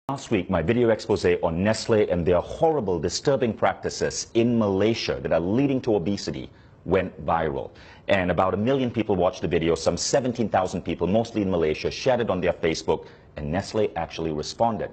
Last week, my video expose on Nestle and their horrible, disturbing practices in Malaysia that are leading to obesity went viral. And about 1 million people watched the video. Some 17,000 people, mostly in Malaysia, shared it on their Facebook, and Nestle actually responded.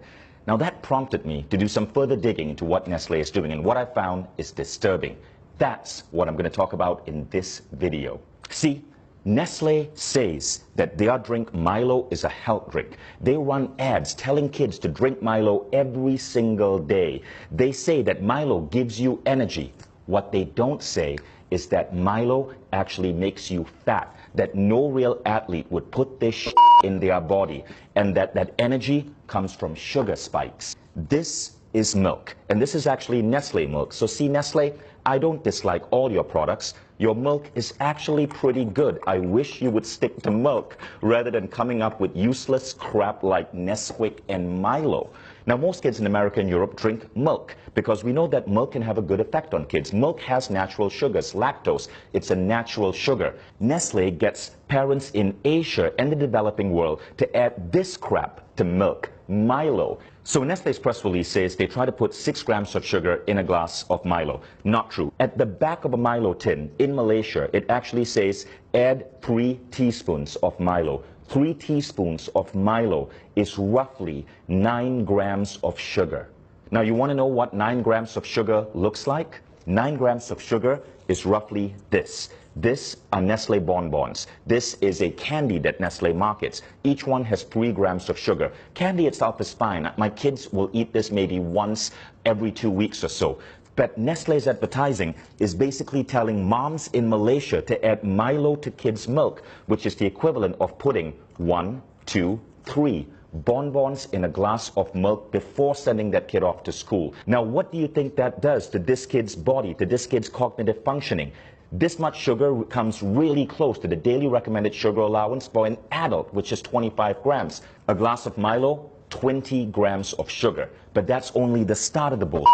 Now that prompted me to do some further digging into what Nestle is doing, and what I found is disturbing. That's what I'm going to talk about in this video. See, Nestle says that their drink Milo is a health drink. They run ads telling kids to drink Milo every single day. They say that Milo gives you energy. What they don't say is that Milo actually makes you fat, that no real athlete would put this in their body, and that energy comes from sugar spikes. This is milk, and this is actually Nestle milk. So see, Nestle, I don't dislike all your products. Your milk is actually pretty good. I wish you would stick to milk rather than coming up with useless crap like Nesquik and Milo. Now, most kids in America and Europe drink milk because we know that milk can have a good effect on kids. Milk has natural sugars, lactose. It's a natural sugar. Nestle gets parents in Asia and the developing world to add this crap to milk, Milo. So Nestle's press release says they try to put 6 grams of sugar in a glass of Milo. Not true. At the back of a Milo tin in Malaysia, it actually says add 3 teaspoons of Milo. 3 teaspoons of Milo is roughly 9 grams of sugar. Now you want to know what 9 grams of sugar looks like? 9 grams of sugar is roughly this. This are Nestle bonbons. This is a candy that Nestle markets. Each one has 3 grams of sugar. Candy itself is fine. My kids will eat this maybe once every 2 weeks or so. But Nestle's advertising is basically telling moms in Malaysia to add Milo to kids' milk, which is the equivalent of putting 1, 2, 3 bonbons in a glass of milk before sending that kid off to school. Now, what do you think that does to this kid's body, to this kid's cognitive functioning? This much sugar comes really close to the daily recommended sugar allowance for an adult, which is 25 grams. A glass of Milo, 20 grams of sugar. But that's only the start of the bullshit.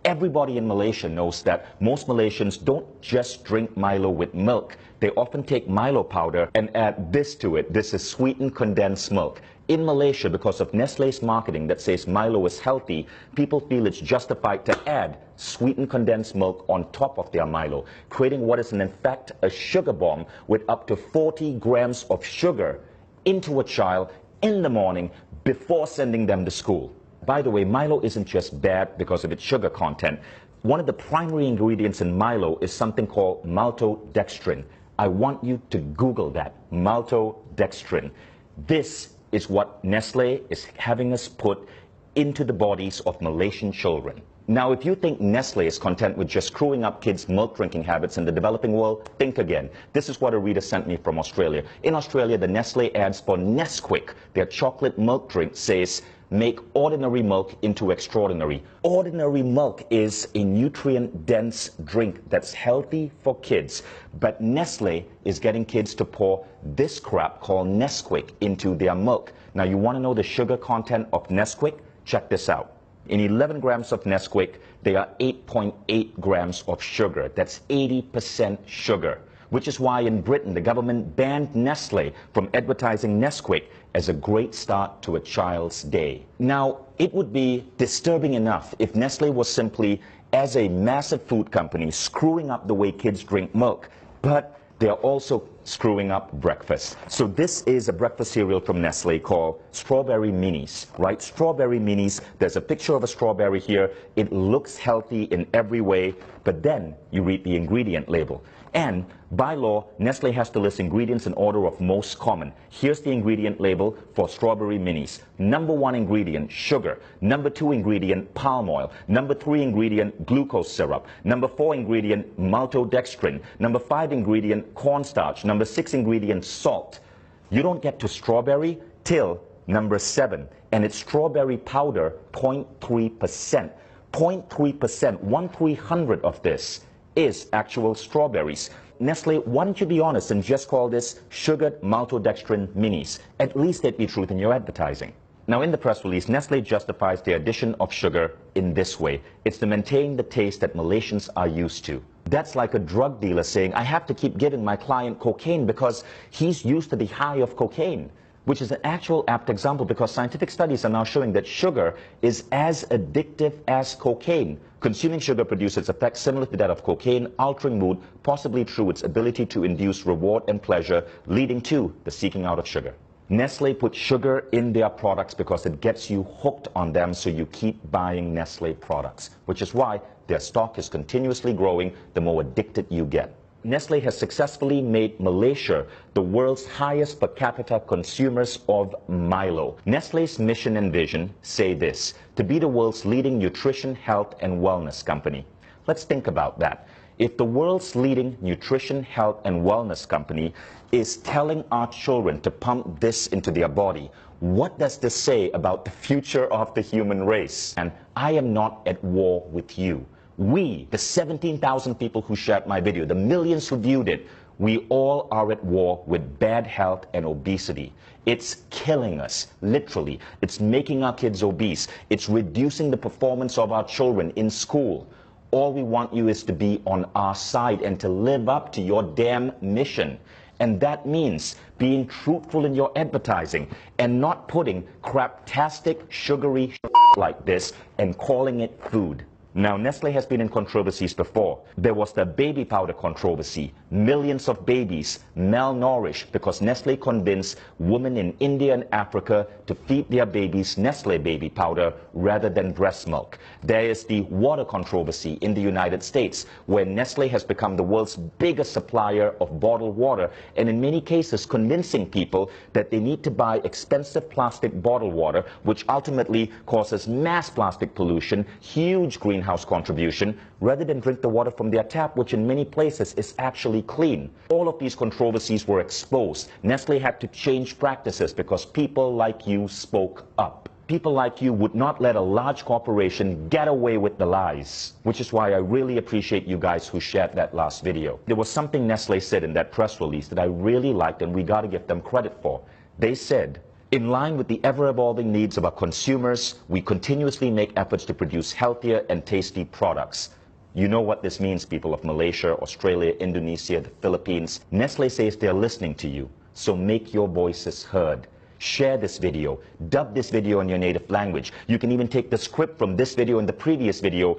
Everybody in Malaysia knows that most Malaysians don't just drink Milo with milk. They often take Milo powder and add this to it. This is sweetened condensed milk. In Malaysia, because of Nestle's marketing that says Milo is healthy, people feel it's justified to add sweetened condensed milk on top of their Milo, creating what is in fact a sugar bomb with up to 40 grams of sugar into a child in the morning before sending them to school. By the way, Milo isn't just bad because of its sugar content. One of the primary ingredients in Milo is something called maltodextrin. I want you to Google that, maltodextrin. This is what Nestle is having us put into the bodies of Malaysian children. Now, if you think Nestle is content with just screwing up kids' milk drinking habits in the developing world, think again. This is what a reader sent me from Australia. In Australia, the Nestle ads for Nesquik, their chocolate milk drink, says, make ordinary milk into extraordinary. Ordinary milk is a nutrient-dense drink that's healthy for kids. But Nestle is getting kids to pour this crap called Nesquik into their milk. Now, you want to know the sugar content of Nesquik? Check this out. In 11 grams of Nesquik, there are 8.8 grams of sugar. That's 80% sugar, which is why in Britain the government banned Nestle from advertising Nesquik as a great start to a child's day. Now, it would be disturbing enough if Nestle was simply, as a massive food company, screwing up the way kids drink milk, but they're also screwing up breakfast. So this is a breakfast cereal from Nestle called Strawberry Minis, right? Strawberry Minis, there's a picture of a strawberry here. It looks healthy in every way, but then you read the ingredient label. And by law, Nestle has to list ingredients in order of most common. Here's the ingredient label for Strawberry Minis. Number 1 ingredient, sugar. Number 2 ingredient, palm oil. Number 3 ingredient, glucose syrup. Number 4 ingredient, maltodextrin. Number 5 ingredient, cornstarch. Number 6 ingredient, salt. You don't get to strawberry till number 7, and it's strawberry powder, 0.3%. 0.3%, 1/300 of this is actual strawberries. Nestle, why don't you be honest and just call this sugared maltodextrin minis? At least there'd be truth in your advertising. Now, in the press release, Nestle justifies the addition of sugar in this way. It's to maintain the taste that Malaysians are used to. That's like a drug dealer saying, I have to keep giving my client cocaine because he's used to the high of cocaine. which is an actual apt example because scientific studies are now showing that sugar is as addictive as cocaine. Consuming sugar produces effects similar to that of cocaine, altering mood, possibly through its ability to induce reward and pleasure, leading to the seeking out of sugar. Nestle puts sugar in their products because it gets you hooked on them, so you keep buying Nestle products, which is why their stock is continuously growing the more addicted you get. Nestle has successfully made Malaysia the world's highest per capita consumers of MILO. Nestle's mission and vision say this: to be the world's leading nutrition, health, and wellness company. Let's think about that. If the world's leading nutrition, health, and wellness company is telling our children to pump this into their body, what does this say about the future of the human race? And I am not at war with you. We, the 17,000 people who shared my video, the millions who viewed it, we all are at war with bad health and obesity. It's killing us, literally. It's making our kids obese. It's reducing the performance of our children in school. All we want you is to be on our side and to live up to your damn mission. And that means being truthful in your advertising and not putting craptastic, sugary like this and calling it food. Now, Nestle has been in controversies before. There was the baby powder controversy. Millions of babies malnourished because Nestle convinced women in India and Africa to feed their babies Nestle baby powder rather than breast milk. There is the water controversy in the United States, where Nestle has become the world's biggest supplier of bottled water, and in many cases convincing people that they need to buy expensive plastic bottled water, which ultimately causes mass plastic pollution, huge greenhouse contribution, rather than drink the water from their tap, which in many places is actually clean. All of these controversies were exposed. Nestle had to change practices because people like you spoke up. People like you would not let a large corporation get away with the lies, which is why I really appreciate you guys who shared that last video. There was something Nestle said in that press release that I really liked, and we got to give them credit for. They said, in line with the ever-evolving needs of our consumers, we continuously make efforts to produce healthier and tasty products. You know what this means, people of Malaysia, Australia, Indonesia, the Philippines. Nestle says they're listening to you, so make your voices heard. Share this video, dub this video in your native language. You can even take the script from this video and the previous video,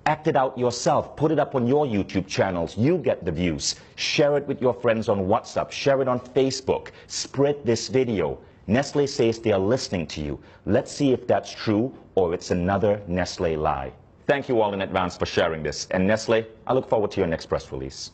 act it out yourself, put it up on your YouTube channels. You get the views. Share it with your friends on WhatsApp, share it on Facebook, spread this video. Nestle says they are listening to you. Let's see if that's true or it's another Nestle lie. Thank you all in advance for sharing this. And Nestle, I look forward to your next press release.